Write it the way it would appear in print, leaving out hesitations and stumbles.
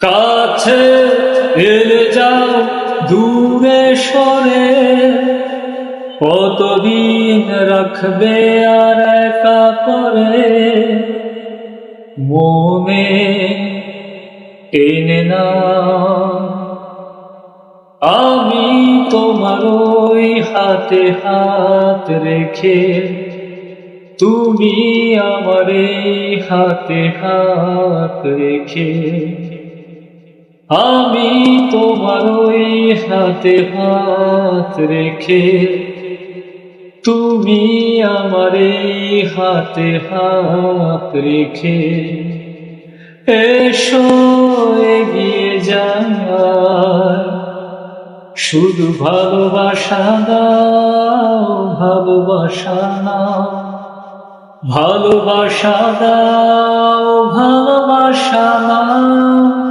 কাছে এলে যাও দূরে সরে, কতদিন রাখবে আর একা করে মনে টেনে না। আমি তোমার ওই হাতে হাত রেখে, তুমি আমার এই হাতে হাত রেখে, আমি তোমার ওই হাতে হাত রেখে, তুমি আমার এই হাতে হাত রেখে এসো এগিয়ে যায়, শুধু ভালোবাসা দাও, ভালোবাসা নাও, ভালোবাসা দাও, ভালোবাসা নাও।